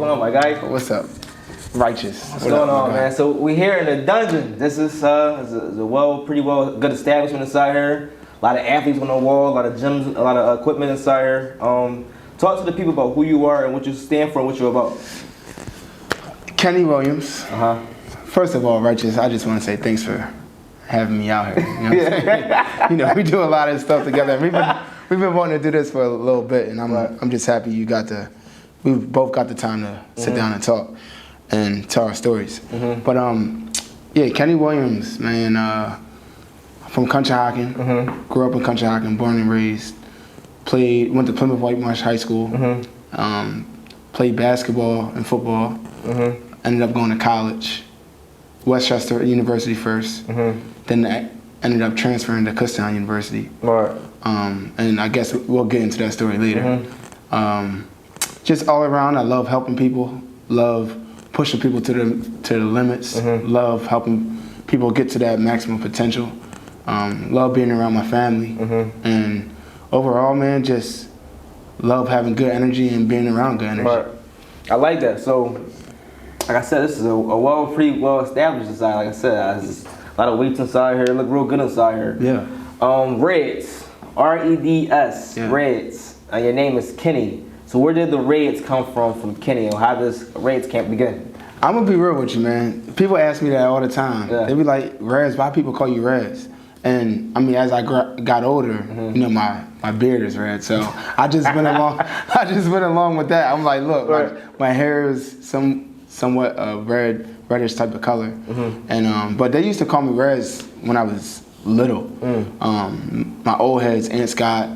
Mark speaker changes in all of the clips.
Speaker 1: going on, my guy?
Speaker 2: What's up? Righteous.
Speaker 1: What's going on, man? So we here in the dungeon. This is a pretty good establishment inside here. A lot of athletes on the wall, a lot of gyms, a lot of equipment inside here. Talk to the people about who you are and what you stand for and what you're about.
Speaker 2: Kenny Williams. First of all, Righteous, I just want to say thanks for having me out here. You know what I'm saying? You know, we do a lot of stuff together. We've been wanting to do this for a little bit, and I'm just happy we both got the time to sit down and talk and tell our stories. But yeah, Kenny Williams, man, from Conshohocken, grew up in Conshohocken, born and raised, went to Plymouth White Marsh High School, played basketball and football, ended up going to college, Westchester University first, then I ended up transferring to Kutztown University. And I guess we'll get into that story later. Just all around, I love helping people, love pushing people to the limits, love helping people get to that maximum potential, love being around my family, and overall, man, just love having good energy and being around good energy.
Speaker 1: I like that. So, like I said, this is a pretty well established inside. Like I said, there's a lot of weights inside here. Look real good inside here.
Speaker 2: Yeah.
Speaker 1: Reds, R-E-D-S, Reds. Your name is Kenny. So where did the Reds come from Kenny, or how does Reds camp begin?
Speaker 2: I'm gonna be real with you, man. People ask me that all the time. They be like, Reds, why people call you Reds? And I mean, as I got older, you know, my beard is red, so I just went along. I just went along with that. I'm like, look, my hair is somewhat reddish type of color, and but they used to call me Reds when I was little. My old heads, Aunt Scott,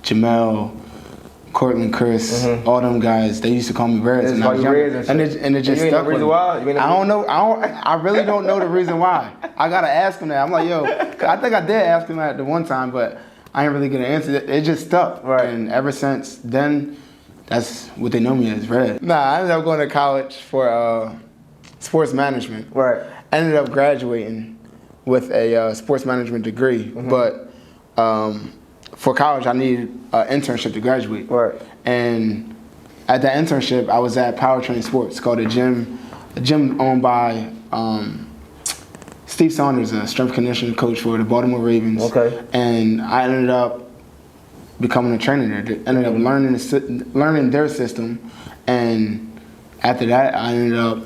Speaker 2: Jamel, Cortland, Chris, all them guys, they used to call me Reds, and I was younger, and it just stuck with me. I don't know. I really don't know the reason why. I gotta ask him that. I'm like, yo, I think I did ask him that the one time, but I ain't really get an answer. It just stuck, and ever since then, that's what they know me as, Red. Nah, I ended up going to college for sports management. I ended up graduating with a sports management degree, but for college, I needed an internship to graduate. And at that internship, I was at Powertrain Sports, called a gym owned by Steve Saunders, a strength conditioning coach for the Baltimore Ravens. And I ended up becoming a trainer there. Ended up learning their system, and after that, I ended up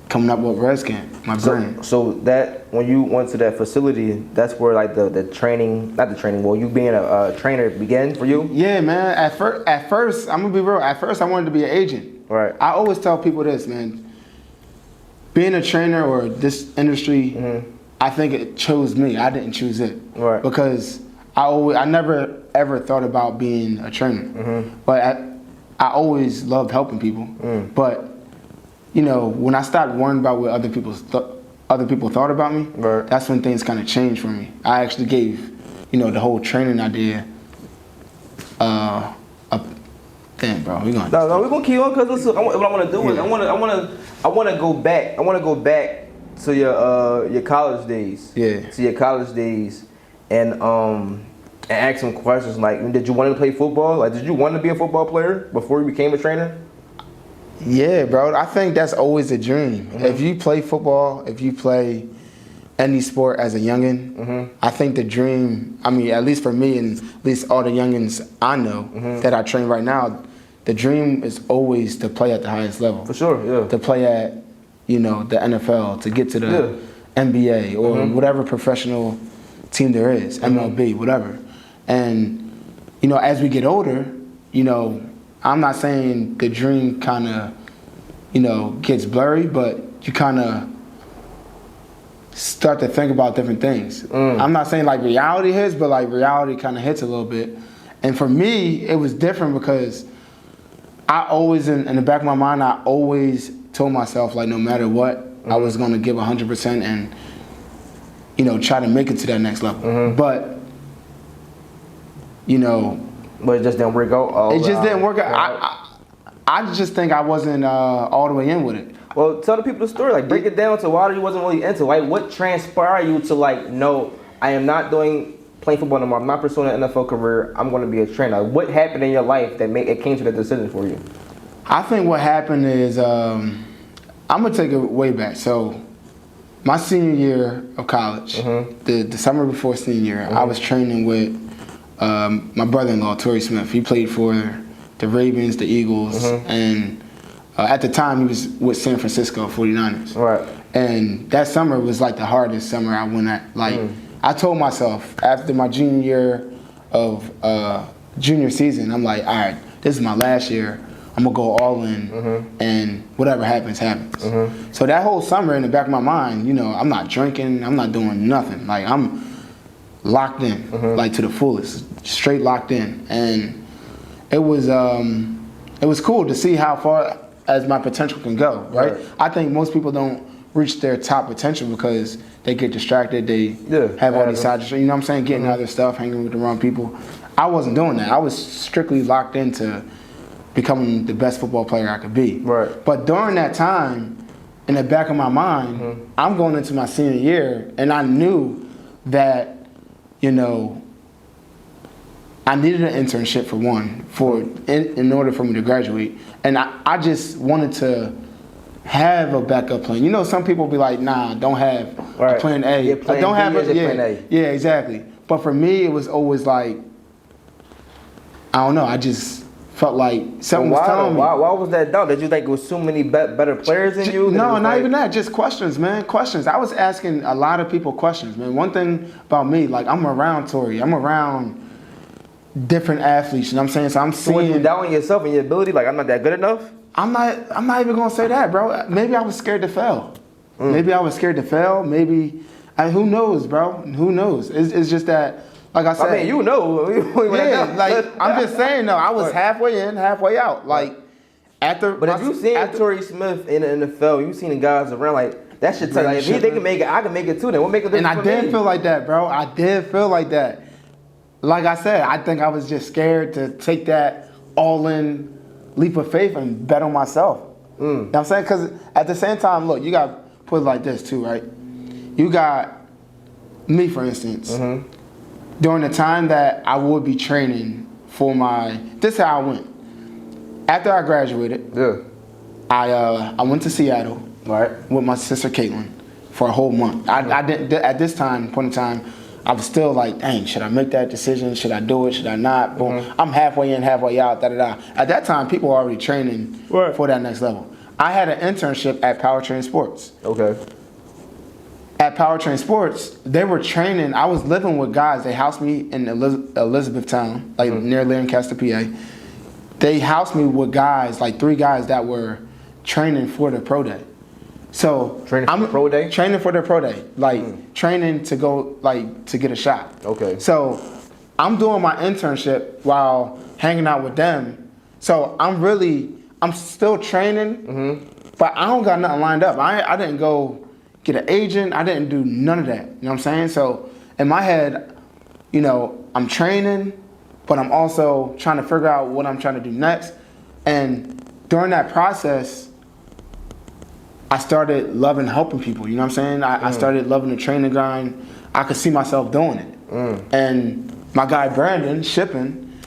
Speaker 2: coming up with Reds Camp, my brand. So that, when you went to that facility, that's where like the training, not the training, well, you being a trainer began for you? Yeah, man. At first, I'm gonna be real. At first, I wanted to be an agent. I always tell people this, man. Being a trainer or this industry, I think it chose me. I didn't choose it. Because I never ever thought about being a trainer. But I always loved helping people. But you know, when I stopped worrying about what other people thought about me, that's when things kind of changed for me. I actually gave, you know, the whole training idea a thing, bro. We're gonna keep on, because what I want to do is I want to go back. I want to go back to your college days. To your college days, and ask some questions like, did you want to play football? Like, did you want to be a football player before you became a trainer? Yeah, bro. I think that's always a dream. If you play football, if you play any sport as a youngin, I think the dream, I mean, at least for me and at least all the youngins I know that I train right now, the dream is always to play at the highest level. For sure, to play at, you know, the NFL, to get to the NBA or whatever professional team there is, MLB, whatever. And, you know, as we get older, you know, I'm not saying the dream kind of, you know, gets blurry, but you kind of start to think about different things. I'm not saying like reality hits, but like reality kind of hits a little bit. And for me, it was different because I always, in the back of my mind, I always told myself, like, no matter what, I was going to give 100% and, you know, try to make it to that next level. But, you know, but it just didn't work out. It just didn't work out. I just think I wasn't all the way in with it. Well, tell the people the story. Like, break it down to why you wasn't really into. Like, what transpired you to like, no, I am not playing football anymore. I'm not pursuing an NFL career. I'm going to be a trainer. Like, what happened in your life that it came to that decision for you? I think what happened is I'm gonna take it way back. So my senior year of college, the summer before senior year, I was training with my brother-in-law, Torrey Smith. He played for the Ravens, the Eagles, and at the time he was with San Francisco 49ers.
Speaker 1: Right.
Speaker 2: And that summer was like the hardest summer I went at. Like I told myself after my junior year of junior season, I'm like, all right, this is my last year. I'm gonna go all in, and whatever happens, happens. So that whole summer, in the back of my mind, you know, I'm not drinking, I'm not doing nothing. Like I'm locked in, like to the fullest, straight locked in, and it was cool to see how far as my potential can go. Right? I think most people don't reach their top potential because they get distracted. They have all these side, you know what I'm saying, getting other stuff, hanging with the wrong people. I wasn't doing that. I was strictly locked into becoming the best football player I could be.
Speaker 1: Right.
Speaker 2: But during that time, in the back of my mind, I'm going into my senior year, and I knew that, you know, I needed an internship for one, in order for me to graduate. And I just wanted to have a backup plan. You know, some people be like, nah, don't have a plan A.
Speaker 1: Yeah, plan
Speaker 2: don't
Speaker 1: B
Speaker 2: have
Speaker 1: is plan A.
Speaker 2: Yeah, exactly. But for me, it was always like, I don't know, I just felt like something was telling me.
Speaker 1: Why was that doubt? Did you think it was so many better players than you?
Speaker 2: No, not even that. Just questions, man. Questions. I was asking a lot of people questions, man. One thing about me, like I'm around Torrey. I'm around different athletes. You know what I'm saying? So I'm seeing.
Speaker 1: So were you doubting yourself and your ability? Like I'm not that good enough?
Speaker 2: I'm not even gonna say that, bro. Maybe I was scared to fail. Maybe I was scared to fail. Maybe. Who knows, bro? Who knows? It's just that. Like I said,
Speaker 1: I mean, you know.
Speaker 2: Yeah, like I'm just saying though, I was halfway in, halfway out. Like after.
Speaker 1: But if you seen Torrey Smith in the NFL, you seen the guys around, like that shit tell you, like, if they can make it, I can make it too. Then what make a difference?
Speaker 2: And I did feel like that, bro. I did feel like that. Like I said, I think I was just scared to take that all-in leap of faith and bet on myself. You know what I'm saying? Because at the same time, look, you got to put it like this too, right? You got me, for instance. During the time that I would be training for this is how I went. After I graduated, I went to Seattle with my sister Caitlin for a whole month. I didn't at this point in time. I was still like, dang, should I make that decision? Should I do it? Should I not? Boom. I'm halfway in, halfway out. At that time, people were already training for that next level. I had an internship at Powertrain Sports.
Speaker 1: Okay.
Speaker 2: At Powertrain Sports, they were training. I was living with guys. They housed me in Elizabethtown, like near Lancaster, PA. They housed me with guys, like 3 guys that were training for the pro day. So
Speaker 1: training for the pro day?
Speaker 2: Training for the pro day, like training to go, like to get a shot.
Speaker 1: Okay.
Speaker 2: So I'm doing my internship while hanging out with them. So I'm still training, but I don't got nothing lined up. I didn't go get an agent. I didn't do none of that. You know what I'm saying? So in my head, you know, I'm training, but I'm also trying to figure out what I'm trying to do next. And during that process, I started loving helping people. You know what I'm saying? I started loving the training grind. I could see myself doing it. And my guy Brandon, shipping,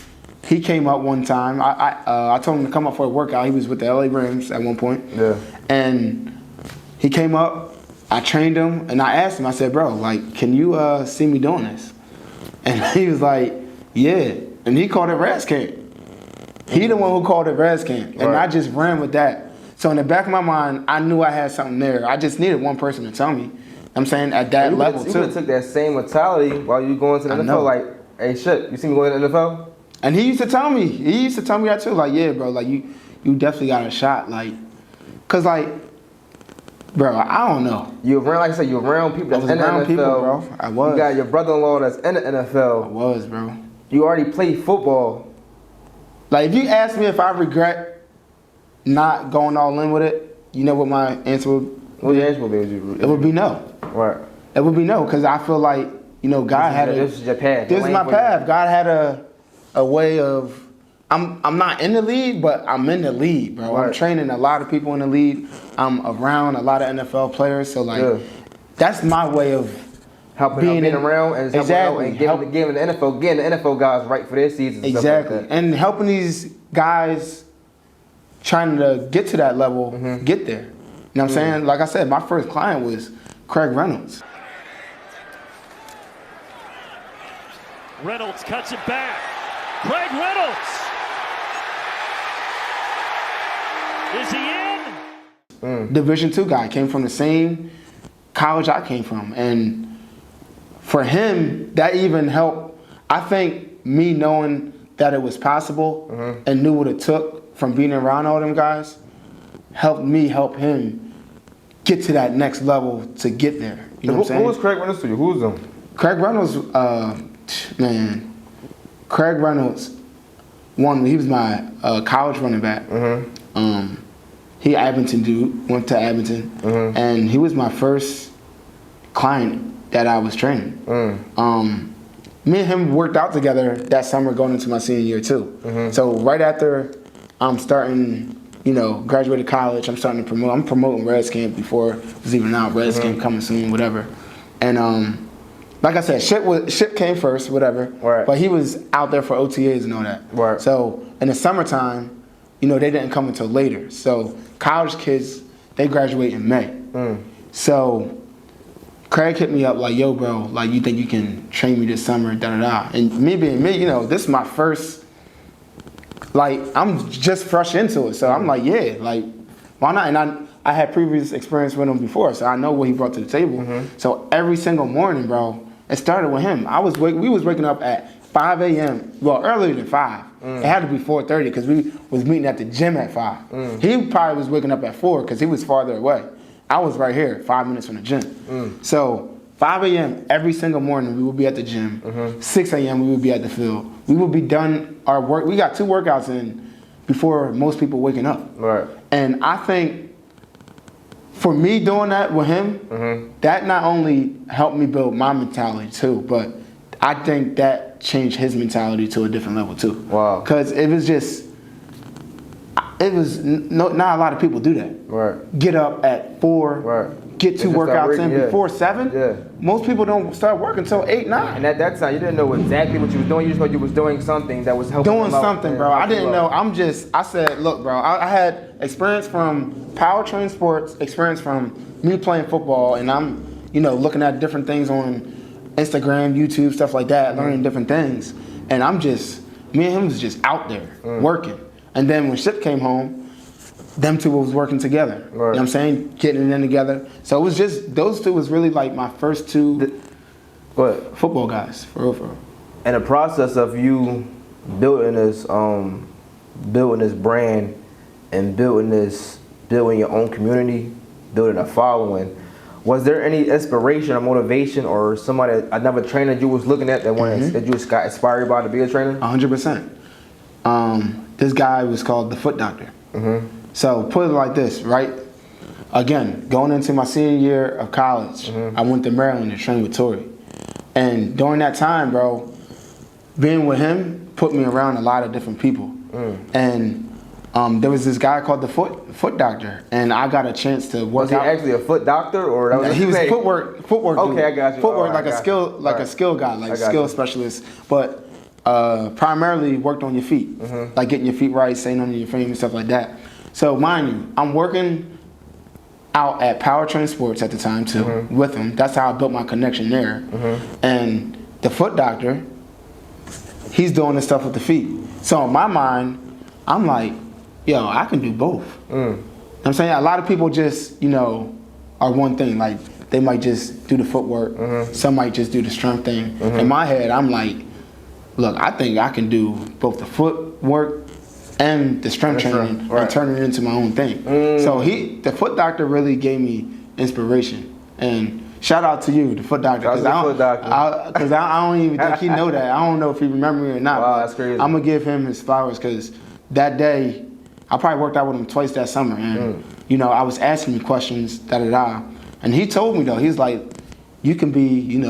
Speaker 2: he came up one time. I told him to come up for a workout. He was with the LA Rams at one point. Yeah. And he came up. I trained him, and I asked him, I said, bro, like, can you see me doing this? And he was like, yeah. And he called it Raz Camp. He the one who called it Raz Camp. And I just ran with that. So in the back of my mind, I knew I had something there. I just needed one person to tell me. I'm saying at that level, too.
Speaker 1: You could have took that same mentality while you going to the NFL, like, hey, shit, you see me going to the NFL?
Speaker 2: And he used to tell me. He used to tell me that, too. Like, yeah, bro, like, you definitely got a shot. Like, because, like, bro, I don't know.
Speaker 1: You around, like I said, you around people that's in the NFL.
Speaker 2: People, bro. I was.
Speaker 1: You got your brother-in-law that's in the NFL.
Speaker 2: I was, bro.
Speaker 1: You already played football.
Speaker 2: Like, if you ask me if I regret not going all in with it, you know what my answer would be?
Speaker 1: What your answer would be?
Speaker 2: It would be no.
Speaker 1: Right.
Speaker 2: It would be no, because I feel like, you know, God had a...
Speaker 1: This is your path.
Speaker 2: This is my path. God had a way of... I'm not in the league, but I'm in the league, bro. Right. I'm training a lot of people in the league. I'm around a lot of NFL players. So, like, that's my way of
Speaker 1: being around and giving the NFL guys right for their seasons.
Speaker 2: Exactly. And helping these guys trying to get to that level, get there. You know what I'm saying? Like I said, my first client was Craig Reynolds.
Speaker 3: Reynolds cuts it back. Craig Reynolds. Is he in?
Speaker 2: Division II guy, came from the same college I came from. And for him, that even helped. I think me knowing that it was possible and knew what it took from being around all them guys helped me help him get to that next level to get there. You know what I'm saying?
Speaker 1: Who was Craig Reynolds to you? Who was him?
Speaker 2: Craig Reynolds, Craig Reynolds, he was my college running back. He Abington dude, went to Abington, and he was my first client that I was training. Me and him worked out together that summer going into my senior year too. So right after I'm starting, graduated college, I'm starting to promote. I'm promoting Reds Camp before it was even out. Reds Camp coming soon, whatever. And like I said, Ship came first, whatever.
Speaker 1: Right.
Speaker 2: But he was out there for OTAs and all that.
Speaker 1: Right.
Speaker 2: So in the summertime, they didn't come until later. So college kids, they graduate in May. So Craig hit me up like, yo, bro, like, you think you can train me this summer, da-da-da. And me being me, this is my first, like, I'm just fresh into it. So I'm like, yeah, like, why not? And I had previous experience with him before, so I know what he brought to the table. So every single morning, bro, it started with him. We was waking up at 5 a.m., well, earlier than 5. It had to be 4:30 because we was meeting at the gym at 5. He probably was waking up at 4 because he was farther away. I was right here, 5 minutes from the gym. So 5 a.m. every single morning, we would be at the gym. 6 a.m. we would be at the field. We would be done our work. We got 2 workouts in before most people waking up.
Speaker 1: Right.
Speaker 2: And I think for me doing that with him, that not only helped me build my mentality too, but I think that changed his mentality to a different level too.
Speaker 1: Wow.
Speaker 2: Because not a lot of people do that.
Speaker 1: Right.
Speaker 2: Get up at 4,
Speaker 1: Right.
Speaker 2: get 2 workouts in before 7.
Speaker 1: Yeah.
Speaker 2: Most people don't start working until 8, 9.
Speaker 1: And at that time, you didn't know exactly what you was doing. You just know you was doing something that was helping
Speaker 2: Doing
Speaker 1: them out,
Speaker 2: something,
Speaker 1: man.
Speaker 2: bro. I didn't know. I said, look, bro, I had experience from powertrain sports, experience from me playing football, and I'm, looking at different things on Instagram, YouTube, stuff like that, learning different things. And me and him was just out there working. And then when Ship came home, them two was working together. Right. You know what I'm saying? Getting it in together. So it was just, those two was really like my first 2 football guys, for real.
Speaker 1: And the process of you building this brand and building your own community, building a following, was there any inspiration or motivation or somebody, another trainer you was looking at that that you got inspired by to be a trainer?
Speaker 2: 100%. This guy was called the Foot Doctor. So put it like this, right? Again, going into my senior year of college, I went to Maryland to train with Torrey. And during that time, bro, being with him put me around a lot of different people. And there was this guy called the Foot Doctor, and I got a chance to work out.
Speaker 1: Was he actually a foot doctor, or that was
Speaker 2: he was footwork?
Speaker 1: Okay,
Speaker 2: dude.
Speaker 1: I got you.
Speaker 2: Footwork,
Speaker 1: Right,
Speaker 2: like a skill guy, like skill specialist, but primarily worked on your feet, like getting your feet right, staying on your frame and stuff like that. So mind you, I'm working out at Powertrain Sports at the time too with him. That's how I built my connection there. And the Foot Doctor, he's doing the stuff with the feet. So in my mind, I'm like, yo, I can do both. I'm saying a lot of people just, are one thing. Like they might just do the footwork. Some might just do the strength thing. In my head, I'm like, look, I think I can do both the footwork and the strength training and turn it into my own thing. So the Foot Doctor really gave me inspiration. And shout out to you, the Foot Doctor, because I don't even think he know that. I don't know if he remember me or not.
Speaker 1: Wow, that's crazy.
Speaker 2: I'm gonna give him his flowers because that day I probably worked out with him twice that summer, and I was asking him questions, and he told me though, he's like, you can be,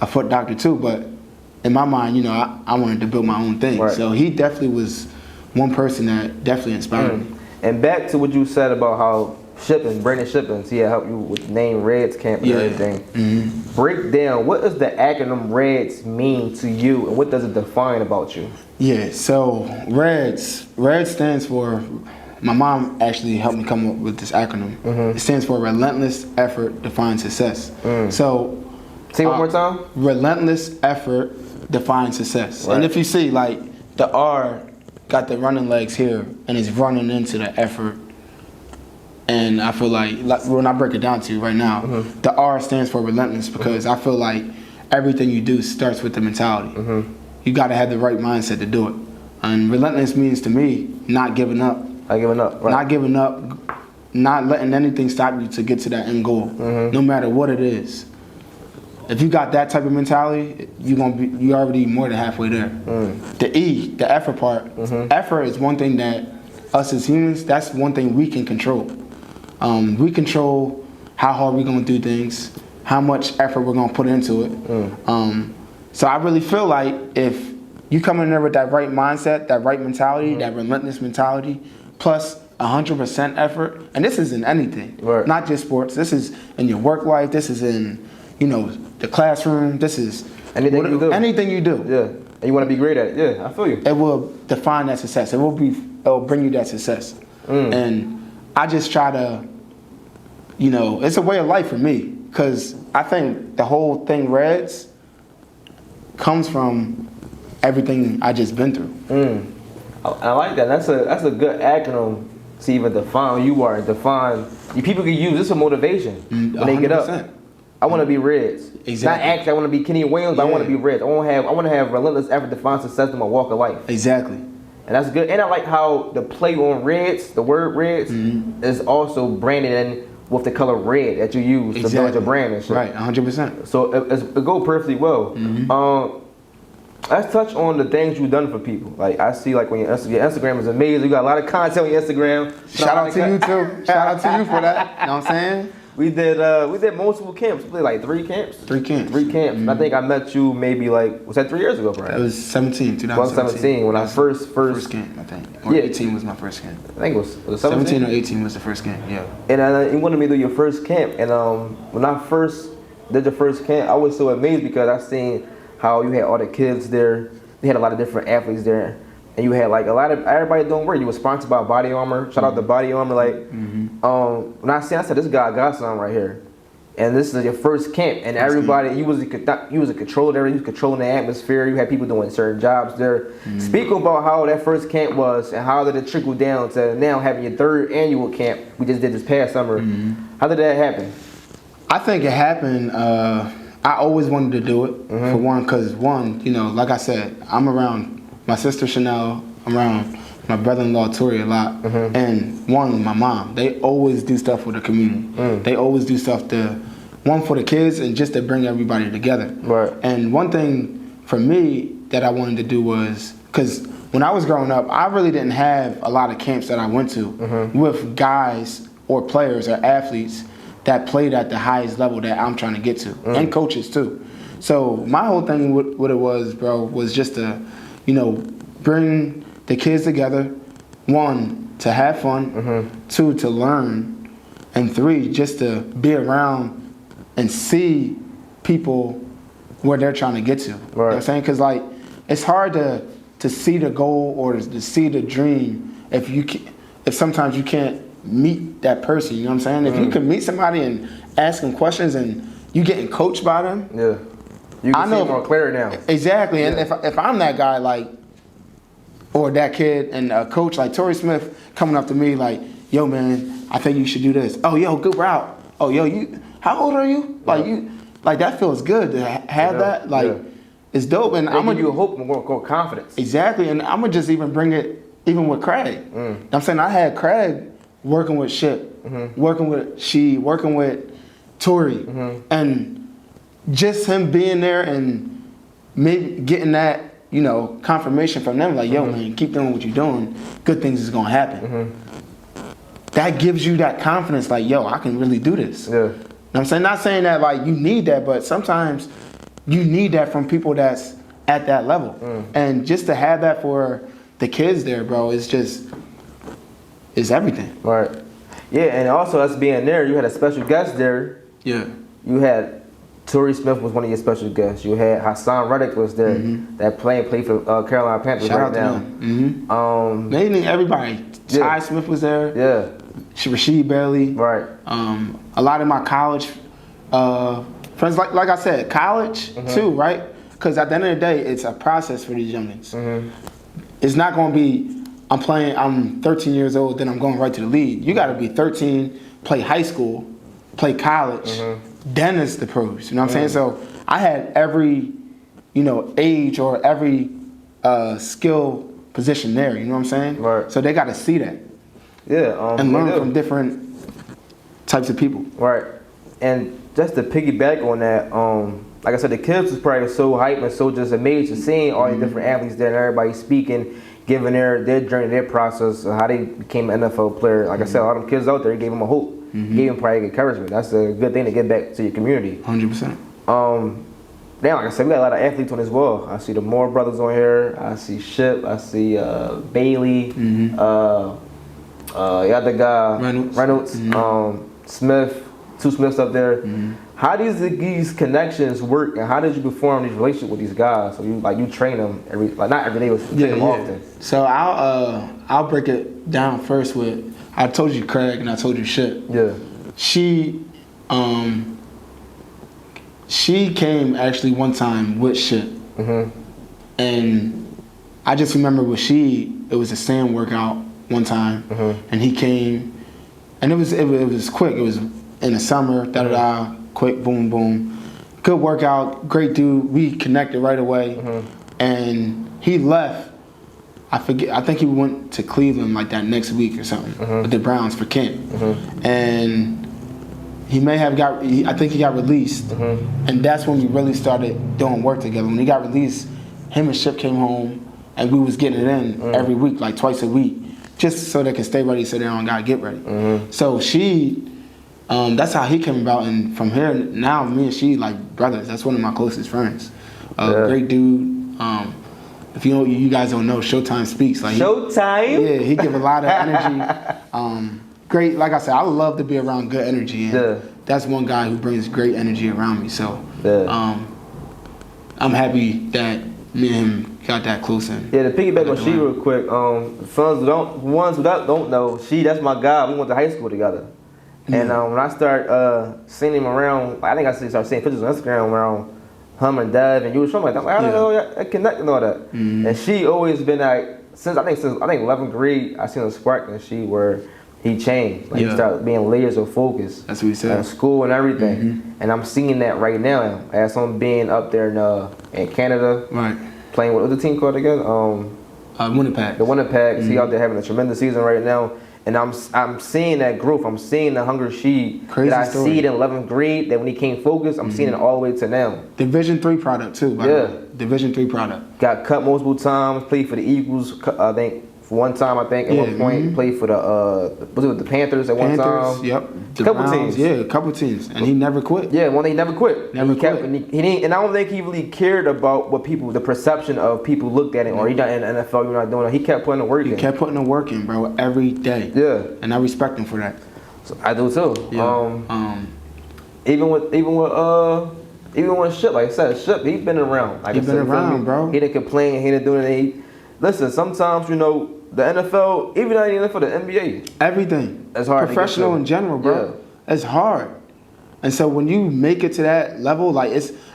Speaker 2: a foot doctor too, but in my mind, I wanted to build my own thing. Right. So he definitely was one person that definitely inspired me.
Speaker 1: And back to what you said about how Shipping, Brandon Shipping. He helped you with the name Reds Camp and everything.
Speaker 2: Mm-hmm.
Speaker 1: Break down, what does the acronym Reds mean to you, and what does it define about you?
Speaker 2: Yeah, so Reds stands for, my mom actually helped me come up with this acronym. It stands for Relentless Effort Defines Success. So,
Speaker 1: say one more time.
Speaker 2: Relentless Effort Defines Success.
Speaker 1: Right.
Speaker 2: And if you see, like, the R got the running legs here, and it's running into the effort. And I feel like when I break it down to you right now, the R stands for relentless because I feel like everything you do starts with the mentality. You got to have the right mindset to do it. And relentless means to me not giving up.
Speaker 1: Not giving up. Right.
Speaker 2: Not giving up. Not letting anything stop you to get to that end goal, no matter what it is. If you got that type of mentality, you already more than halfway there. The E, the effort part. Effort is one thing that us as humans, that's one thing we can control. We control how hard we're gonna do things, how much effort we're gonna put into it. So I really feel like if you come in there with that right mindset, that right mentality, that relentless mentality, plus 100% effort, and this is in anything, not just sports. This is in your work life. This is in, the classroom. This is
Speaker 1: anything you do.
Speaker 2: Anything you do.
Speaker 1: Yeah, and you want to be great at it. Yeah, I feel you.
Speaker 2: It will define that success. It will bring you that success. And I just try to, it's a way of life for me because I think the whole thing Reds comes from everything I just been through.
Speaker 1: I like that. That's a good acronym to even define who you are. Define people can use this for motivation when they get up. I want to be Reds.
Speaker 2: Exactly.
Speaker 1: Not actually I want to be Kenny Williams, but I want to be Reds. I want to have relentless effort to find success in my walk of life.
Speaker 2: Exactly.
Speaker 1: And that's good. And I like how the play on Reds, the word Reds, is also branded in with the color red that you use to build your brand and shit.
Speaker 2: Right, 100%.
Speaker 1: So it go perfectly well. Let's touch on the things you've done for people. Like I see, like when your Instagram is amazing. You got a lot of content on your Instagram.
Speaker 2: Shout out to you too. Shout out to you for that. You know what I'm saying?
Speaker 1: We did multiple camps. We did like 3 camps.
Speaker 2: 3 camps.
Speaker 1: 3 camps. And I think I met you maybe was that 3 years ago, right?
Speaker 2: It was 2017
Speaker 1: when I first
Speaker 2: camp, I think. Or 18 was my first camp.
Speaker 1: I think it was
Speaker 2: 17 or 18 was the first camp. Yeah.
Speaker 1: And you wanted me to do your first camp. And when I first did the first camp, I was so amazed because I seen how you had all the kids there. They had a lot of different athletes there. And you had like a lot of everybody doing work. You were sponsored by Body Armor. Shout out to Body Armor. When I said this guy got something right here, and this is your first camp, and everybody you was a controller there. You was controlling the atmosphere. You had people doing certain jobs there. Speak about how that first camp was and how did it trickle down to now having your 3rd annual camp. We just did this past summer. How did that happen?
Speaker 2: I think it happened. I always wanted to do it for one, because like I said, I'm around my sister Chanel, I'm around my brother-in-law Tori a lot, and my mom. They always do stuff for the community. They always do stuff for the kids and just to bring everybody together.
Speaker 1: Right.
Speaker 2: And one thing for me that I wanted to do was, because when I was growing up, I really didn't have a lot of camps that I went to with guys or players or athletes that played at the highest level that I'm trying to get to, and coaches too. So my whole thing, what it was, bro, was just to, bring the kids together. 1, to have fun. 2, to learn. And 3, just to be around and see people where they're trying to get to. Right. You know what I'm saying? Because it's hard to see the goal or to see the dream if sometimes you can't meet that person. You know what I'm saying? If you can meet somebody and ask them questions and you getting coached by them.
Speaker 1: Yeah. You can see more clear now.
Speaker 2: Exactly. And if I'm that guy, or that kid and a coach like Torrey Smith coming up to me like, yo man, I think you should do this. Oh yo, good route. Oh yo, how old are you? That feels good to have that. It's dope. And I'm gonna
Speaker 1: give you a hope and more confidence.
Speaker 2: Exactly. And I'm gonna just even bring it even with Craig. I'm saying I had Craig working with Ship, working with Torrey, and just him being there and maybe getting that confirmation from them, like, yo, man, keep doing what you're doing. Good things is gonna happen. That gives you that confidence, like, yo, I can really do this. Yeah. I'm saying, not saying that you need that, but sometimes you need that from people that's at that level. And just to have that for the kids there, bro, it's everything.
Speaker 1: Right. Yeah, and also us being there, you had a special guest there.
Speaker 2: Yeah.
Speaker 1: You had Torrey Smith was one of your special guests. You had Hassan Reddick was there. That played for Carolina Panthers
Speaker 2: Shout
Speaker 1: right
Speaker 2: out to
Speaker 1: now.
Speaker 2: them. Mainly everybody.
Speaker 1: Yeah.
Speaker 2: Ty Smith was there.
Speaker 1: Yeah.
Speaker 2: Rasheed Bailey.
Speaker 1: Right.
Speaker 2: A lot of my college friends, like I said, college too, right? Because at the end of the day, it's a process for these youngins. It's not going to be, I'm 13 years old, then I'm going right to the league. You got to be 13, play high school, play college, then it's the pros. You know what I'm saying? So I had every, age or every skill position there. You know what I'm saying?
Speaker 1: Right.
Speaker 2: So they got to see that.
Speaker 1: Yeah.
Speaker 2: And learn from different types of people.
Speaker 1: Right. And just to piggyback on that, like I said, the kids was probably so hyped and so just amazed to seeing all these different athletes there and everybody speaking, giving their journey, their process, of how they became an NFL player. Like I said, all them kids out there, gave them a hope, gave them probably encouragement. That's a good thing to get back to your community.
Speaker 2: 100%.
Speaker 1: Now, like I said, we got a lot of athletes on as well. I see the Moore brothers on here. I see Ship. I see Bailey. The other guy, Reynolds. Smith. Two Smiths up there. How does these connections work, and how did you perform these relationships with these guys? So you train them not every day, but you train them often. So
Speaker 2: I'll break it down first with, I told you Craig and I told you Ship.
Speaker 1: Yeah.
Speaker 2: She came actually one time with Ship, and I just remember with it was a sand workout one time, and he came, and it was quick. It was in the summer, quick, boom, boom. Good workout, great dude. We connected right away. And he left. I think he went to Cleveland like that next week or something with the Browns for camp. And he may have I think he got released. And that's when we really started doing work together. When he got released, him and Ship came home and we was getting it in every week, like twice a week, just so they can stay ready so they don't gotta get ready. So that's how he came about, and from here now, me and she like brothers. That's one of my closest friends. Great dude. If you guys don't know, Showtime speaks. Like
Speaker 1: Showtime.
Speaker 2: Yeah, he give a lot of energy. Great. Like I said, I love to be around good energy, and that's one guy who brings great energy around me. So I'm happy that me and him got that close in.
Speaker 1: Yeah, to piggyback on She real quick. Ones who don't know, that's my guy. We went to high school together. And when I start seeing him around, I think I started seeing pictures on Instagram around him and Dev and you or something like that. I'm like, I don't know, I connect and all that. And she always been like, since I think 11th grade, I seen a spark in she where he changed. Like he started being layers of focus.
Speaker 2: That's what he said.
Speaker 1: School and everything. And I'm seeing that right now as I'm being up there in Canada, playing with the team called again.
Speaker 2: Winnipeg.
Speaker 1: The Winnipeg. He out there having a tremendous season right now. And I'm seeing that growth. I'm seeing the hunger that I see it in 11th grade. That when he came focused, I'm seeing it all the way to now.
Speaker 2: Division III product too. By the way. Division III product.
Speaker 1: Got cut multiple times. Played for the Eagles. I think for one time. At one point, played for the Panthers at one time.
Speaker 2: Yep. The
Speaker 1: couple
Speaker 2: Browns,
Speaker 1: teams.
Speaker 2: Yeah, a couple teams, and he never quit.
Speaker 1: Yeah, he never quit.
Speaker 2: Never quit.
Speaker 1: He didn't, and I don't think he really cared about the perception of people looked at him, or you're not in the NFL, you're not doing it. He kept putting the work in.
Speaker 2: He kept putting the work in, bro, every day.
Speaker 1: Yeah.
Speaker 2: And I respect him for that.
Speaker 1: So I do too.
Speaker 2: Yeah.
Speaker 1: Even with Ship, like I said, Ship, he's been around. Like
Speaker 2: He's been around, bro.
Speaker 1: He didn't complain. He didn't do anything. Listen, sometimes the NFL, even not even for the NBA,
Speaker 2: everything.
Speaker 1: It's hard.
Speaker 2: Professional in general, bro. Yeah. It's hard. And so when you make it to that level, like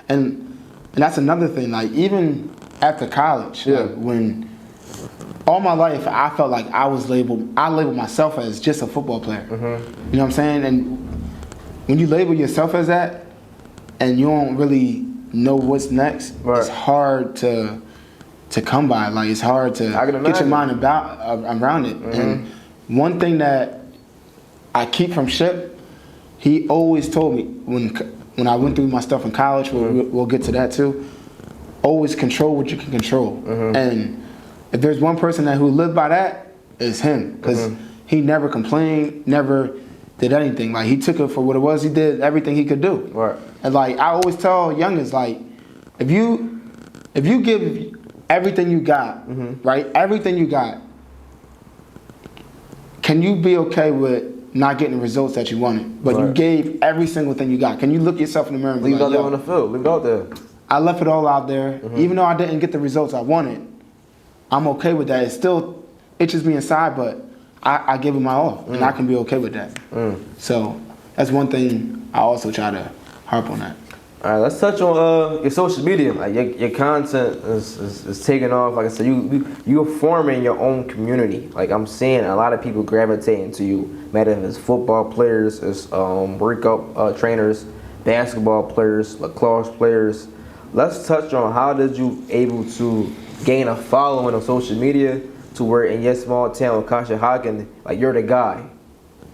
Speaker 2: and that's another thing. Like even after college, like when all my life I felt like I labeled myself as just a football player. You know what I'm saying? And when you label yourself as that, and you don't really know what's next, it's hard to come by. Like it's hard to get your mind around it. And one thing that I keep from Ship, he always told me when I went through my stuff in college, we'll get to that too, always control what you can control. And if there's one person who lived by that, it's him. Because he never complained, never did anything. Like he took it for what it was. He did everything he could do.
Speaker 1: Right.
Speaker 2: And like I always tell youngins, like if you give everything you got, right? Everything you got, can you be okay with not getting the results that you wanted, but you gave every single thing you got. Can you look yourself in the mirror and
Speaker 1: Leave
Speaker 2: be
Speaker 1: it out
Speaker 2: like,
Speaker 1: there on the field. Leave it out there.
Speaker 2: I left it all out there. Even though I didn't get the results I wanted, I'm okay with that. It still itches me inside, but I give it my all, and I can be okay with that. So that's one thing I also try to harp on that.
Speaker 1: All right, let's touch on your social media. Like your content is taking off. Like I said, you're forming your own community. Like I'm seeing a lot of people gravitating to you. Matter if it's football players, it's workout trainers, basketball players, lacrosse players. Let's touch on how did you able to gain a following on social media to where in your small town, Conshohocken, like you're the guy.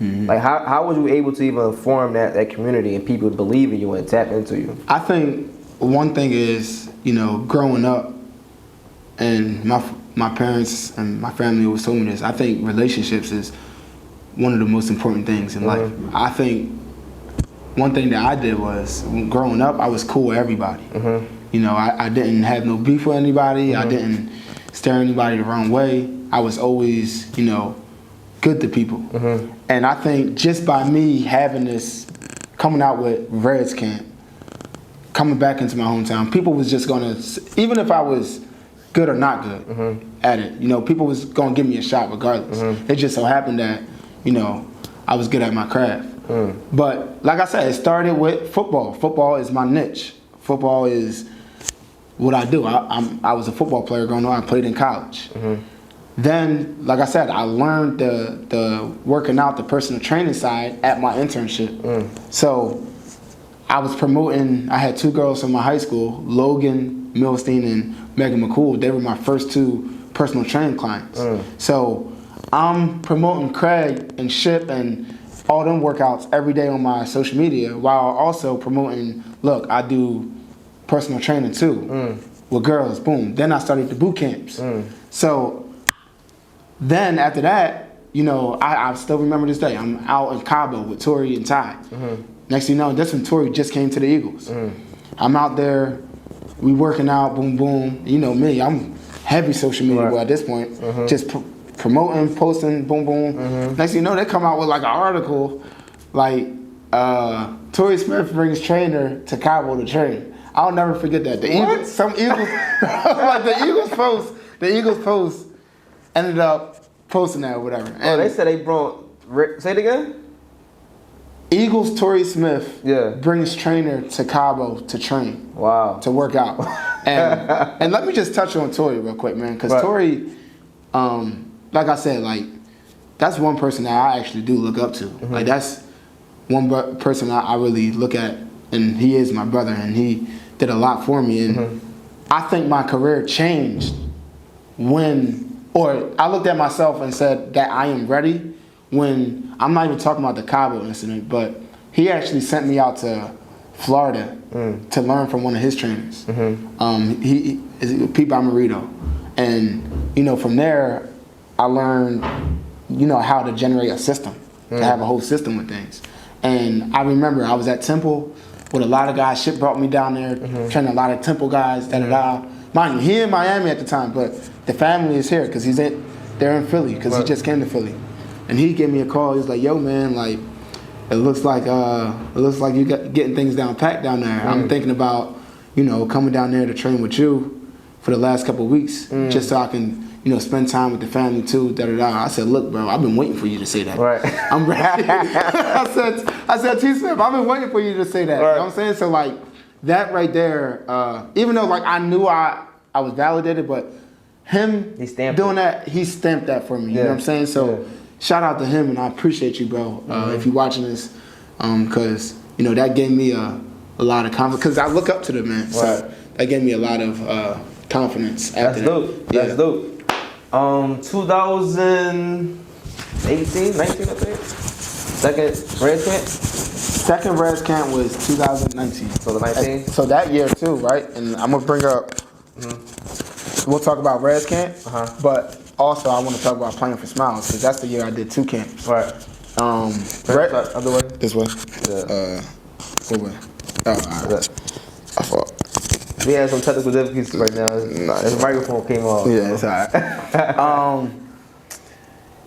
Speaker 1: Like how was you able to even form that community and people believe in you and tap into you?
Speaker 2: I think one thing is, growing up, and my parents and my family always told me this. I think relationships is one of the most important things in life. I think one thing that I did was growing up, I was cool with everybody. I didn't have no beef with anybody. I didn't stare anybody the wrong way. I was always, good to people. And I think just by me having this, coming out with Reds Camp, coming back into my hometown, people was just gonna, even if I was good or not good at it, people was gonna give me a shot regardless. It just so happened that, I was good at my craft. But like I said, it started with football. Football is my niche. Football is what I do. I was a football player growing up. I played in college. Then, like I said, I learned the working out, the personal training side at my internship. So I was promoting, I had two girls from my high school, Logan Milstein and Megan McCool. They were my first two personal training clients. So I'm promoting Craig and Ship and all them workouts every day on my social media while also promoting, look, I do personal training too with girls, boom. Then I started the boot camps. So then after that, I still remember this day. I'm out in Cabo with Tori and Ty. Next thing you know, this one Tori just came to the Eagles. I'm out there, we working out, boom, boom. You know me, I'm heavy social media boy at this point. Just promoting, posting, boom, boom. Next thing you know, they come out with like an article, like Torrey Smith brings trainer to Cabo to train. I'll never forget that. The Eagles, some Eagles, like the Eagles post ended up posting that or whatever. And
Speaker 1: they said they brought. Say it again.
Speaker 2: Eagles Torrey Smith
Speaker 1: Yeah.
Speaker 2: brings trainer to Cabo to train.
Speaker 1: Wow.
Speaker 2: To work out. And let me just touch on Torrey real quick, man, because Torrey, like I said, like that's one person that I actually do look up to. Like that's one person I really look at, and he is my brother, and he did a lot for me. And I think my career changed or I looked at myself and said that I am ready when, I'm not even talking about the Cabo incident, but he actually sent me out to Florida to learn from one of his trainers. He is Pete Bomarito. And, from there, I learned, how to generate a system, to have a whole system with things. And I remember I was at Temple with a lot of guys. Ship brought me down there, training a lot of Temple guys, da-da-da. Mind you, he in Miami at the time, but the family is here because they're in Philly because he just came to Philly. And he gave me a call. He was like, "Yo, man, like it looks like you getting things down packed down there. I'm thinking about, coming down there to train with you for the last couple of weeks, just so I can, spend time with the family too." Da da da. I said, "Look, bro, I've been waiting for you to say that.
Speaker 1: Right.
Speaker 2: I'm ready." I said, T. Smith, I've been waiting for you to say that. Right. You know what I'm saying? So like that right there, even though like I knew I was validated, but him doing that, he stamped that for me. You know what I'm saying? So shout out to him, and I appreciate you, bro. If you're watching this, because that gave me a lot of confidence. Because I look up to the man, so that gave me a lot of confidence. After
Speaker 1: That's dope. 2018, 19, I think.
Speaker 2: Second Reds Camp was 2019.
Speaker 1: So the 19.
Speaker 2: So that year too, right? And I'm gonna bring up. We'll talk about Reds Camp, but also I want to talk about playing for Smiles because that's the year I did 2 camps.
Speaker 1: Right. Other way.
Speaker 2: This way.
Speaker 1: Yeah.
Speaker 2: What way? Oh, all right. I thought.
Speaker 1: We had some technical difficulties right now. The microphone came off.
Speaker 2: Yeah, it's all right.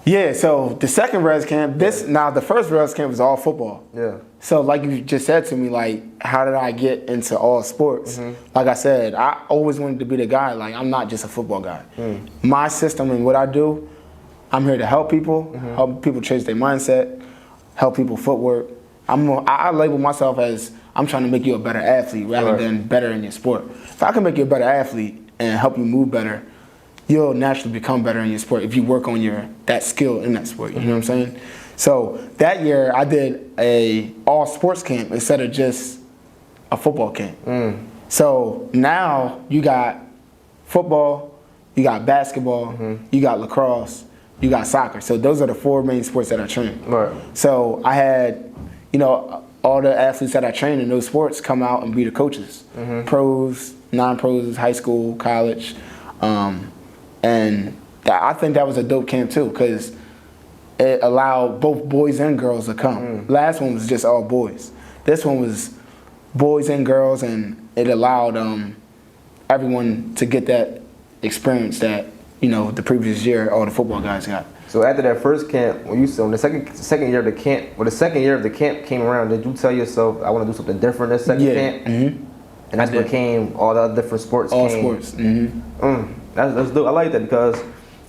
Speaker 2: Yeah, so the second res camp, the first res camp was all football.
Speaker 1: Yeah.
Speaker 2: So like you just said to me, like, how did I get into all sports? Like I said, I always wanted to be the guy. Like, I'm not just a football guy. My system and what I do, I'm here to help people, help people change their mindset, help people footwork. I label myself as I'm trying to make you a better athlete rather than better in your sport. If I can make you a better athlete and help you move better, you'll naturally become better in your sport if you work on that skill in that sport. You know what I'm saying? So that year I did a all sports camp instead of just a football camp. So now you got football, you got basketball, you got lacrosse, you got soccer. So those are the 4 main sports that I train.
Speaker 1: Right.
Speaker 2: So I had, all the athletes that I train in those sports come out and be the coaches. Pros, non-pros, high school, college. And I think that was a dope camp too, because it allowed both boys and girls to come. Last one was just all boys. This one was boys and girls, and it allowed everyone to get that experience that the previous year all the football guys got.
Speaker 1: So after that first camp, when the second year of the camp, the second year of the camp came around, did you tell yourself, I want to do something different this second camp? And that's what came, all the other different sports
Speaker 2: all
Speaker 1: came.
Speaker 2: sports.
Speaker 1: That's dope. I like that because,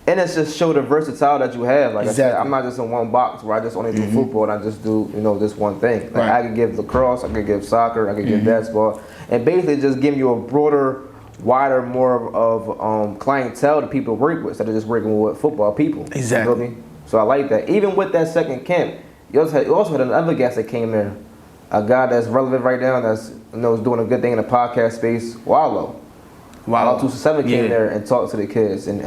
Speaker 1: and it's just show the versatility that you have. Like
Speaker 2: Exactly.
Speaker 1: I said, I'm not just in one box where I just only do football and I just do, this one thing. Like I could give lacrosse, I could give soccer, I could give basketball, and basically just give you a broader, wider, more of clientele to people to work with instead of just working with football people.
Speaker 2: Exactly.
Speaker 1: You feel me? So I like that. Even with that second camp, you also had another guest that came there, a guy that's relevant right now, that's is doing a good thing in the podcast space, Wallow. Wallow 267 came there and talked to the kids and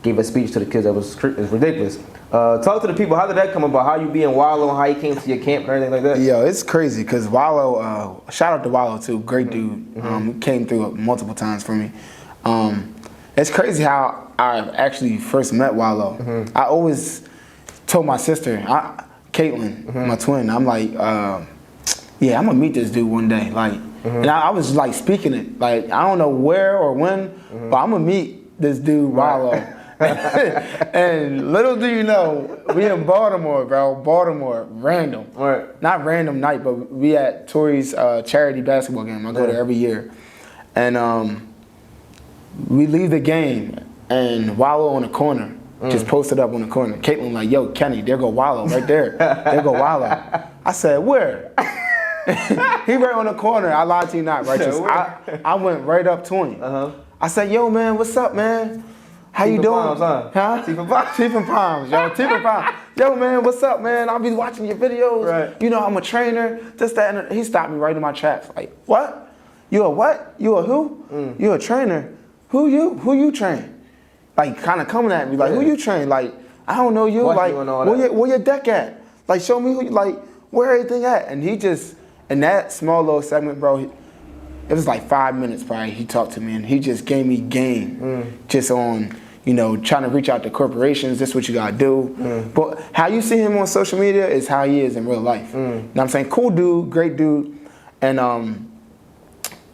Speaker 1: gave a speech to the kids that was ridiculous. Talk to the people. How did that come about? How you being Wallow and how you came to your camp and everything like that?
Speaker 2: Yo, it's crazy because Wallow, shout out to Wallow too, great dude. Came through multiple times for me. It's crazy how I actually first met Wallow. I always told my sister, Caitlin, my twin, I'm like, yeah, I'm gonna meet this dude one day. Like, and I was like speaking it. Like, I don't know where or when, but I'm gonna meet this dude Wallow. And little do you know, we in Baltimore, bro. Baltimore, random. Not random night, but we at Tori's charity basketball game. I go there every year. And we leave the game, and Wallow on the corner, just posted up on the corner. Caitlin like, yo, Kenny, there go Wallow right there. There go Wallow. I said, where? He right on the corner. I lied to you not, righteous. I went right up to him. I said, yo, man, what's up, man? How you doing? Huh? Teeth and Palms, yo. Teeth and Palms. Yo, man, what's up, man? I'll be watching your videos. Right. I'm a trainer. This, that, and he stopped me right in my tracks. Like, what? You a what? You a who? You a trainer? Who you train? Like, kind of coming at me. Like, who you train? Like, I don't know you. Like, where your deck at? Like, show me who you, like, where everything at? And he just, in that small little segment, bro, it was like 5 minutes probably, he talked to me, and he just gave me game just on, trying to reach out to corporations. This is what you gotta do. But how you see him on social media is how he is in real life. You know what I'm saying? Cool dude, great dude. And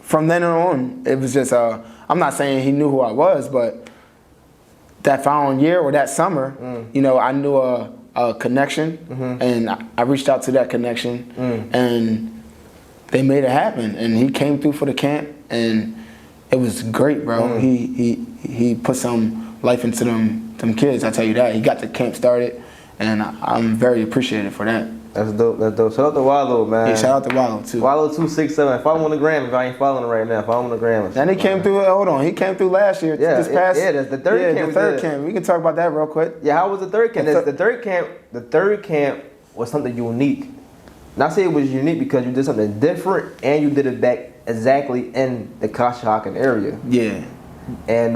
Speaker 2: from then on, it was just, I'm not saying he knew who I was, but that following year or that summer, I knew a connection, and I reached out to that connection, and they made it happen. And he came through for the camp, and it was great, bro. He put some life into them kids. I tell you that. He got the camp started, and I'm very appreciative for that.
Speaker 1: That's dope. That's dope. Shout out to Wallow, man.
Speaker 2: Yeah, shout out to Wallow too.
Speaker 1: Wallow 267. Follow him on the gram if I ain't following him right now. Follow him on the gram.
Speaker 2: And he came through. Hold on, he came through last year. This past.
Speaker 1: Yeah, that's the third camp.
Speaker 2: The third camp. We can talk about that real quick.
Speaker 1: Yeah, how was the third camp? The third camp was something unique. Not say it was unique because you did something different and you did it back exactly in the Conshohocken area.
Speaker 2: Yeah.
Speaker 1: And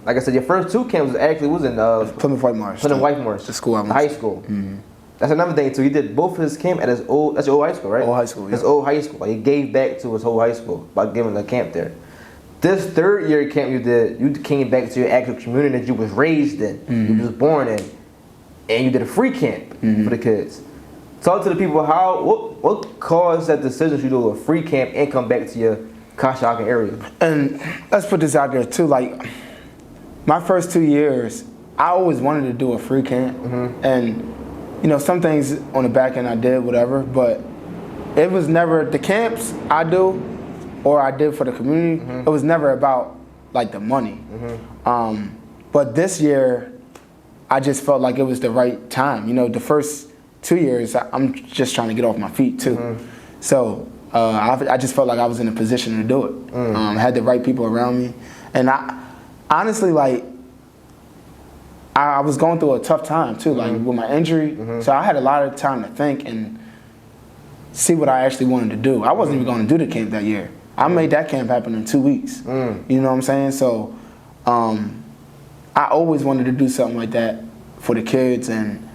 Speaker 1: like I said, your first two camps was in
Speaker 2: Plymouth White Marsh.
Speaker 1: Plymouth White Marsh.
Speaker 2: The school I went to.
Speaker 1: High school. That's another thing too. He did both his camp at that's your old high school, right?
Speaker 2: Old high school, yeah.
Speaker 1: His old high school. Like, he gave back to his whole high school by giving the camp there. This third year camp you came back to your actual community that you was raised in, you was born in, and you did a free camp for the kids. Talk to the people what caused that decision to do a free camp and come back to your Conshohocken area.
Speaker 2: And let's put this out there too. Like, my first 2 years, I always wanted to do a free camp, and you know, some things on the back end I did, whatever, but it was never the camps I do or I did for the community. It was never about like the money. But this year, I just felt like it was the right time. You know, the first 2 years, I'm just trying to get off my feet too. So I just felt like I was in a position to do it. Had the right people around me, and I honestly like. I was going through a tough time too, like with my injury. So I had a lot of time to think and see what I actually wanted to do. I wasn't even going to do the camp that year. I made that camp happen in 2 weeks. You know what I'm saying? So I always wanted to do something like that for the kids, and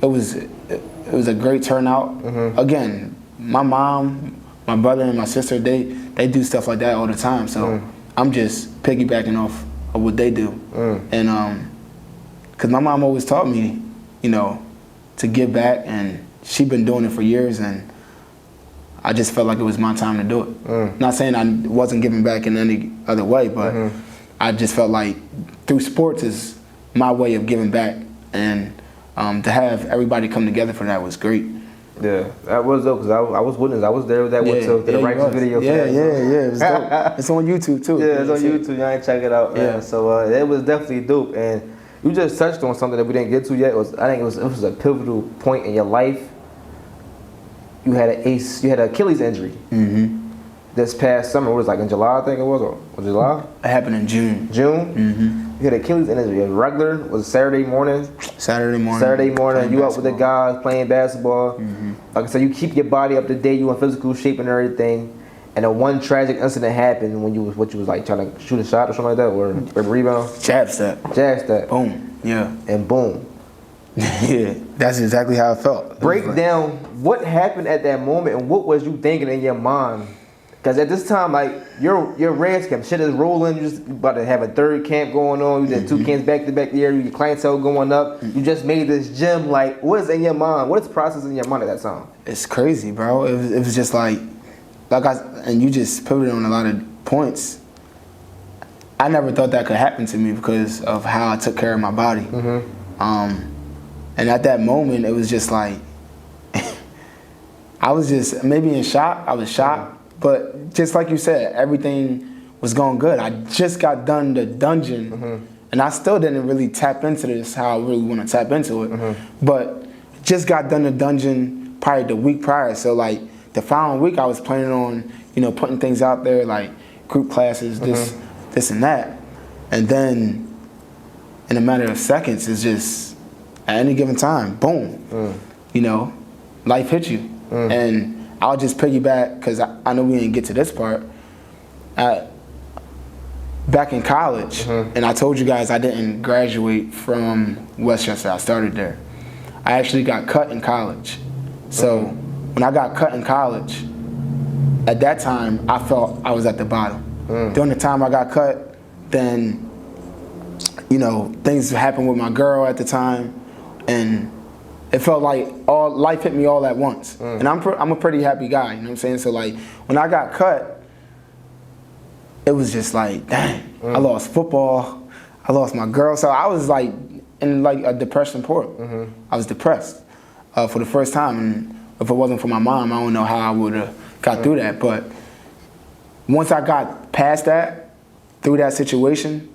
Speaker 2: it was a great turnout. Again, my mom, my brother, and my sister, they do stuff like that all the time. So I'm just piggybacking off of what they do. And because my mom always taught me, you know, to give back, and she's been doing it for years, and I just felt like it was my time to do it. Not saying I wasn't giving back in any other way, but I just felt like through sports is my way of giving back, and to have everybody come together for that was great.
Speaker 1: Yeah, that was dope, because I was witness. I was there with that one too. Did a righteous video.
Speaker 2: Yeah, it was dope. It's on YouTube too.
Speaker 1: Yeah, it's on YouTube. Y'all ain't check it out, man.
Speaker 2: Yeah.
Speaker 1: So it was definitely dope. And you just touched on something that we didn't get to yet. I think it was a pivotal point in your life. You had an Achilles injury. This past summer, it was like in July, I think it was, or July?
Speaker 2: It happened in June.
Speaker 1: June? You had an Achilles injury. Regular was Saturday morning.
Speaker 2: Saturday morning.
Speaker 1: You out with the guys playing basketball. Like I said, you keep your body up to date. You in physical shape and everything. And then one tragic incident happened when you was like trying to shoot a shot or something like that, or a rebound.
Speaker 2: Jab step. Boom. Yeah.
Speaker 1: And boom.
Speaker 2: Yeah, that's exactly how it felt.
Speaker 1: Break down what happened at that moment and what was you thinking in your mind. Because at this time, like, your Reds camp, shit is rolling. You're just about to have a third camp going on. You did 2 camps back to back there. Your clientele going up. You just made this gym. Like, what's in your mind? What is the process in your mind at that time?
Speaker 2: It's crazy, bro. It was just like and you just pivoted on a lot of points. I never thought that could happen to me because of how I took care of my body. And at that moment, it was just like, I was just maybe in shock. I was shocked. But just like you said, everything was going good. I just got done the dungeon, and I still didn't really tap into this how I really want to tap into it. But just got done the dungeon probably the week prior. So like the following week, I was planning on, you know, putting things out there like group classes, this and that. And then in a matter of seconds, it's just at any given time, boom, you know, life hit you. And I'll just piggyback, because I know we didn't get to this part. Back in college, and I told you guys I didn't graduate from Westchester. I started there. I actually got cut in college. So when I got cut in college, at that time, I felt I was at the bottom. During the time I got cut, then, you know, things happened with my girl at the time, and it felt like all life hit me all at once. And I'm a pretty happy guy, you know what I'm saying? So like when I got cut, it was just like, dang, I lost football, I lost my girl. So I was like in like a depression port. I was depressed for the first time. And if it wasn't for my mom, I don't know how I would have got through that. But once I got past that, through that situation,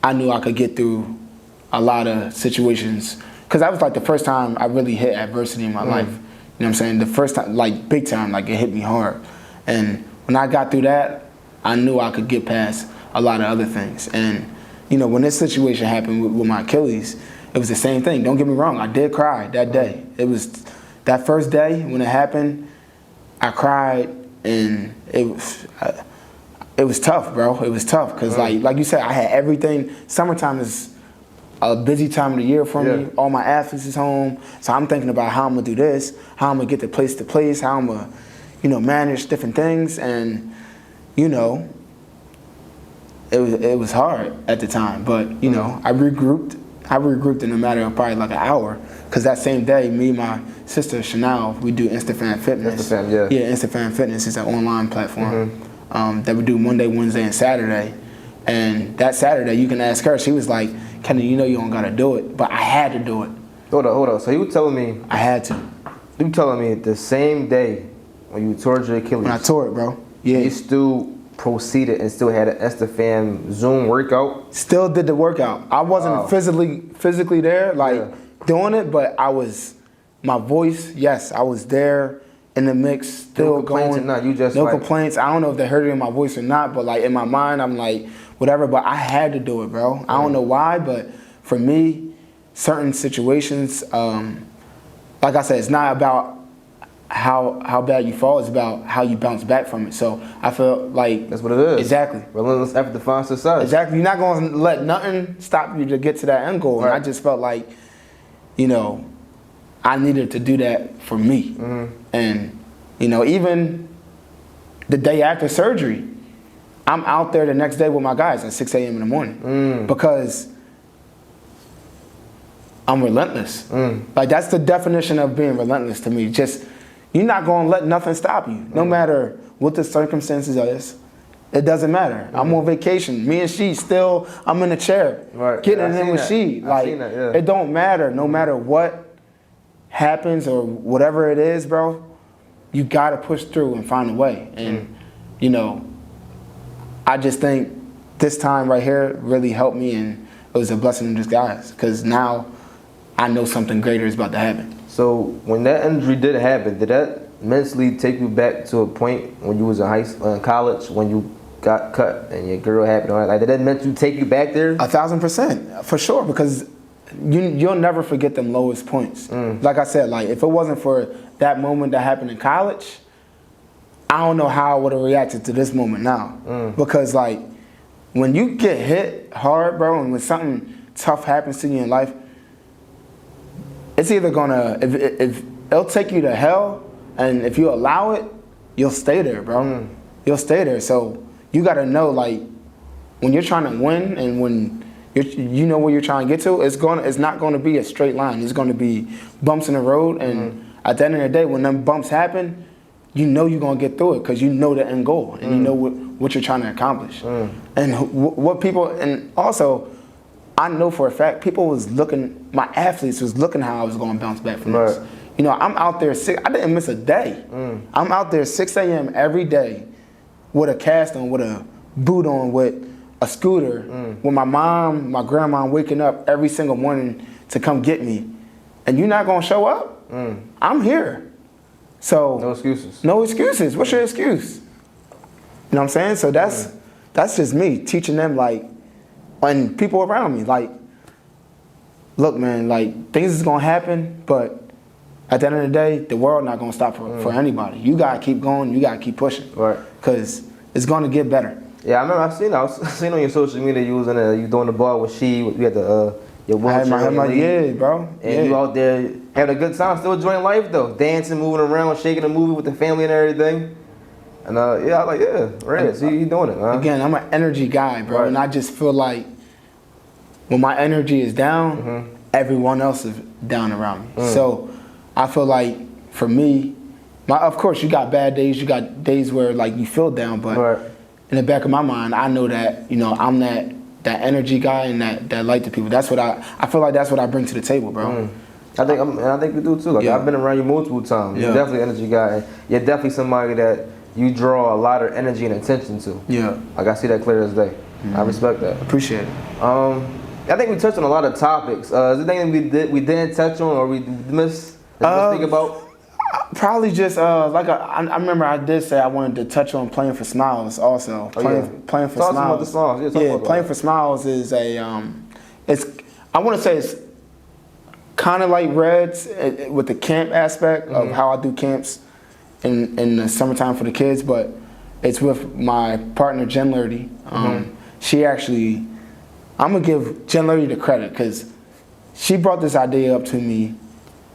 Speaker 2: I knew I could get through a lot of situations. Because that was like the first time I really hit adversity in my life. You know what I'm saying? The first time, like big time, like it hit me hard. And when I got through that, I knew I could get past a lot of other things. And, you know, when this situation happened with my Achilles, it was the same thing. Don't get me wrong, I did cry that day. It was that first day when it happened, I cried, and it was tough, bro. It was tough because, like you said, I had everything. Summertime is a busy time of the year for me. All my athletes is home, so I'm thinking about how I'm gonna do this, how I'm gonna get to place, how I'm gonna, you know, manage different things, and you know, it was hard at the time. But you know, I regrouped in a matter of probably like an hour, because that same day, me and my sister Chanel, we do InstaFan Fitness. InstaFan Fitness is an online platform that we do Monday, Wednesday, and Saturday. And that Saturday, you can ask her. She was like, Kenny, you know you don't gotta do it, but I had to do it.
Speaker 1: Hold up. So you telling me?
Speaker 2: I had to.
Speaker 1: You telling me the same day when you tore your Achilles?
Speaker 2: When I tore it, bro. Yeah.
Speaker 1: You still proceeded and still had an Estefan Zoom workout?
Speaker 2: Still did the workout. I wasn't physically there, doing it, but I was. My voice, yes, I was there in the mix, still
Speaker 1: no complaints
Speaker 2: going.
Speaker 1: Or not. You just
Speaker 2: no complaints. I don't know if they heard it in my voice or not, but like in my mind, I'm like whatever. But I had to do it, bro. I don't know why, but for me, certain situations, like I said, it's not about how bad you fall, it's about how you bounce back from it. So I feel like
Speaker 1: that's what it is.
Speaker 2: Exactly.
Speaker 1: Relentless effort to find success.
Speaker 2: Exactly. You're not going to let nothing stop you to get to that end goal.
Speaker 1: Right.
Speaker 2: And I just felt like, I needed to do that for me. And, even the day after surgery, I'm out there the next day with my guys at 6 a.m. in the morning because I'm relentless. Like, that's the definition of being relentless to me. Just, you're not going to let nothing stop you, no matter what the circumstances is. It doesn't matter. I'm on vacation. Me and she still, I'm in a chair, getting it in with she. Like, it don't matter. No matter what happens or whatever it is, bro, you got to push through and find a way. And, I just think this time right here really helped me, and it was a blessing in disguise because now I know something greater is about to happen.
Speaker 1: So when that injury did happen, did that mentally take you back to a point when you was in college, when you got cut and your girl happened? Like, did that mentally take you back there?
Speaker 2: 1,000%, for sure, because you'll never forget them lowest points. Like I said, like if it wasn't for that moment that happened in college, I don't know how I would have reacted to this moment now. Because like when you get hit hard, bro, and when something tough happens to you in life, it's either gonna, if it'll take you to hell, and if you allow it, you'll stay there, bro. You'll stay there. So you gotta know, like, when you're trying to win and when you know where you're trying to get to, it's not gonna be a straight line. It's gonna be bumps in the road, and at the end of the day, when them bumps happen, you know you're gonna get through it because you know the end goal and you know what you're trying to accomplish. And what people, and also, I know for a fact, people was looking, my athletes was looking how I was going to bounce back from this. I'm out there, I didn't miss a day. I'm out there 6 a.m. every day with a cast on, with a boot on, with a scooter, with my mom, my grandma waking up every single morning to come get me. And you're not going to show up? I'm here. So
Speaker 1: no excuses.
Speaker 2: No excuses. What's your excuse? You know what I'm saying? So that's just me teaching them, like, and people around me, like, look, man, like, things is gonna happen, but at the end of the day, the world not gonna stop for anybody. You gotta keep going. You gotta keep pushing, because it's gonna get better.
Speaker 1: Yeah, I remember. I seen on your social media you was you doing the ball with she. You had the your wheelchair.
Speaker 2: Yeah, bro.
Speaker 1: And you out there having a good time, still enjoying life though, dancing, moving around, shaking the movie with the family and everything. And I was like, right, so you doing it, huh?
Speaker 2: Again, I'm an energy guy, bro, and I just feel like when my energy is down, everyone else is down around me. So I feel like for me, of course you got bad days, you got days where like you feel down, but in the back of my mind, I know that I'm that energy guy and that light to people. That's what I feel like. That's what I bring to the table, bro.
Speaker 1: I think you do too. Like I've been around you multiple times. You're definitely an energy guy. You're definitely somebody that you draw a lot of energy and attention to. Yeah. Like I see that clear as day. I respect that.
Speaker 2: Appreciate it.
Speaker 1: I think we touched on a lot of topics. Is there anything we didn't touch on or we missed that you think about?
Speaker 2: Probably just I remember I did say I wanted to touch on Playing for Smiles also. Playing for
Speaker 1: Talk
Speaker 2: Smiles.
Speaker 1: About the songs.
Speaker 2: Playing for Smiles is I want to say it's kind of like Reds with the camp aspect of how I do camps in the summertime for the kids, but it's with my partner Jen Lurdy. She actually, I'm gonna give Jen Lurdy the credit because she brought this idea up to me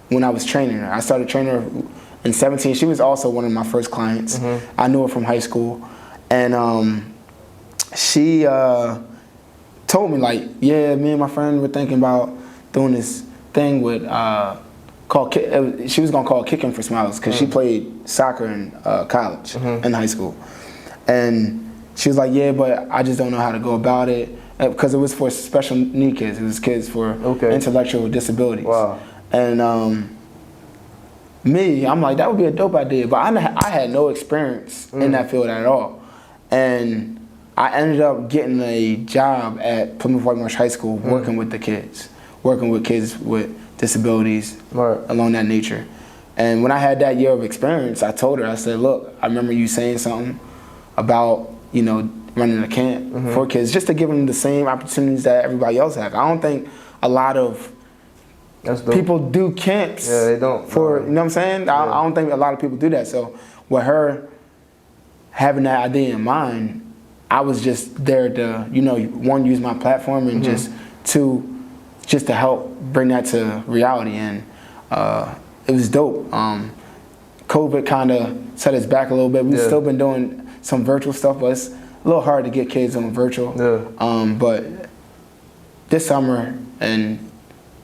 Speaker 2: when I was training her. I started training her in 2017. She was also one of my first clients. I knew her from high school, and she told me like, yeah, me and my friend were thinking about doing this thing with she was gonna call it Kicking for Smiles because she played soccer in college, in high school, and she was like, yeah, but I just don't know how to go about it. Because it was for special need kids. It was kids for intellectual disabilities.
Speaker 1: Wow.
Speaker 2: And I'm like, that would be a dope idea. But I had no experience in that field at all. And I ended up getting a job at Plymouth White Marsh High School working with the kids, working with kids with disabilities along that nature. And when I had that year of experience, I told her, I said, look, I remember you saying something about, running a camp for kids, just to give them the same opportunities that everybody else has. I don't think a lot of people do camps.
Speaker 1: Yeah, they don't.
Speaker 2: You know what I'm saying? Yeah. I don't think a lot of people do that. So with her having that idea in mind, I was just there to, one, use my platform, and just to help bring that to reality. And it was dope. COVID kind of set us back a little bit. We've still been doing some virtual stuff, but it's a little hard to get kids on virtual. Yeah. But this summer and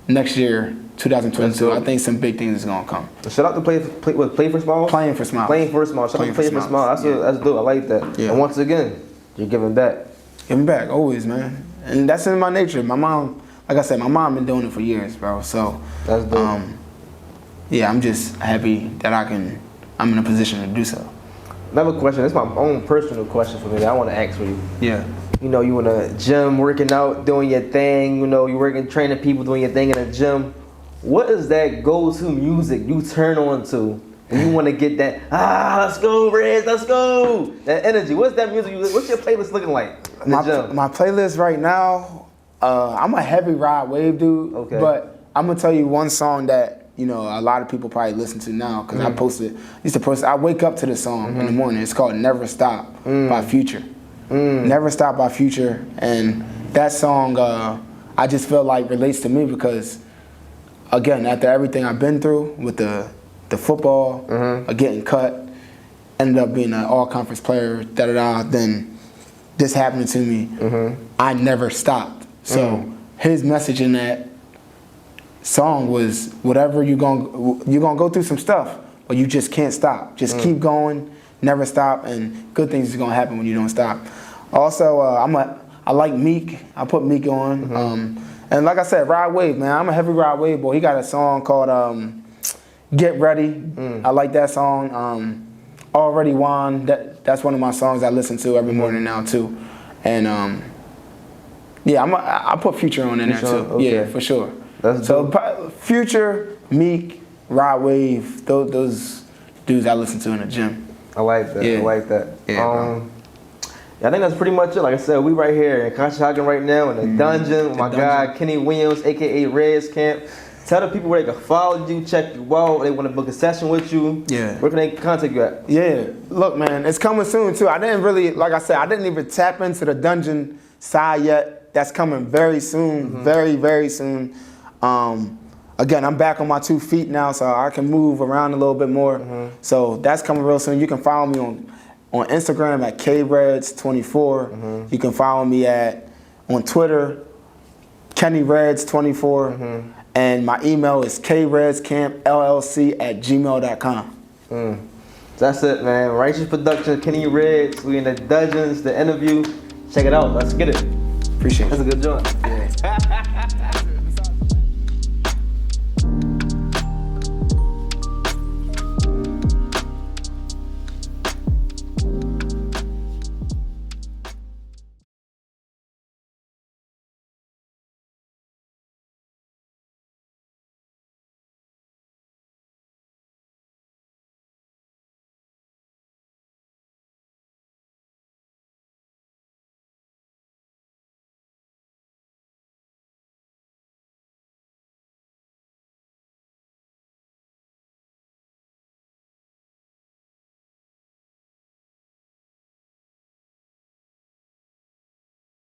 Speaker 2: next year, 2022, I think some big things is gonna come.
Speaker 1: Shout out to Play for Smiles?
Speaker 2: Playing for Smiles.
Speaker 1: Playing for Smiles. Shout out to Play for Smiles. That's dope. I like that. Yeah. And once again, you're giving back.
Speaker 2: Giving back, always, man. And that's in my nature. My mom, like I said, my mom been doing it for years, bro. So
Speaker 1: that's dope.
Speaker 2: Yeah, I'm just happy that I'm in a position to do so.
Speaker 1: Another question, it's my own personal question for me that I want to ask for you.
Speaker 2: Yeah.
Speaker 1: You in a gym, working out, doing your thing, you're working, training people, doing your thing in a gym. What is that go-to music you turn on to when you want to get that, let's go, Reds, let's go, that energy? What's that music what's your playlist looking like in the gym?
Speaker 2: My playlist right now, I'm a heavy ride wave dude, but I'm going to tell you one song that a lot of people probably listen to now, because I wake up to this song in the morning. It's called Never Stop by Future. Never Stop by Future. And that song, I just feel like relates to me because, again, after everything I've been through with the football, getting cut, ended up being an all-conference player, then this happened to me. I never stopped. So his message in that song was, whatever you're gonna go through some stuff, but you just can't stop. Just keep going, never stop, and good things is gonna happen when you don't stop. Also, I like Meek. I put Meek on, and like I said, Ride Wave, man. I'm a heavy Ride Wave boy. He got a song called "Get Ready." I like that song. Already Won. That's one of my songs I listen to every morning now too, and I put Future on in there too. Okay. Yeah, for sure. So Future, Meek, Rod Wave, those dudes I listen to in the gym.
Speaker 1: I like that.
Speaker 2: Yeah.
Speaker 1: I like that.
Speaker 2: Yeah,
Speaker 1: I think that's pretty much it. Like I said, we right here in Conshohocken right now in the dungeon with my guy Kenny Williams, aka Reds Camp. Tell the people where they can follow you, check you out, they want to book a session with you.
Speaker 2: Yeah.
Speaker 1: Where can they contact you at?
Speaker 2: Yeah. Look, man, it's coming soon too. I didn't even tap into the dungeon side yet. That's coming very soon, very, very soon. Again, I'm back on my 2 feet now, so I can move around a little bit more. So that's coming real soon. You can follow me on Instagram at kreds24. You can follow me on Twitter, KennyReds24. And my email is kredscampllc@gmail.com.
Speaker 1: That's it, man. Righteous Production, Kenny Reds. We in the dungeons, the interview. Check it out. Let's get it.
Speaker 2: Appreciate it.
Speaker 1: That's a good joint.
Speaker 2: Yeah.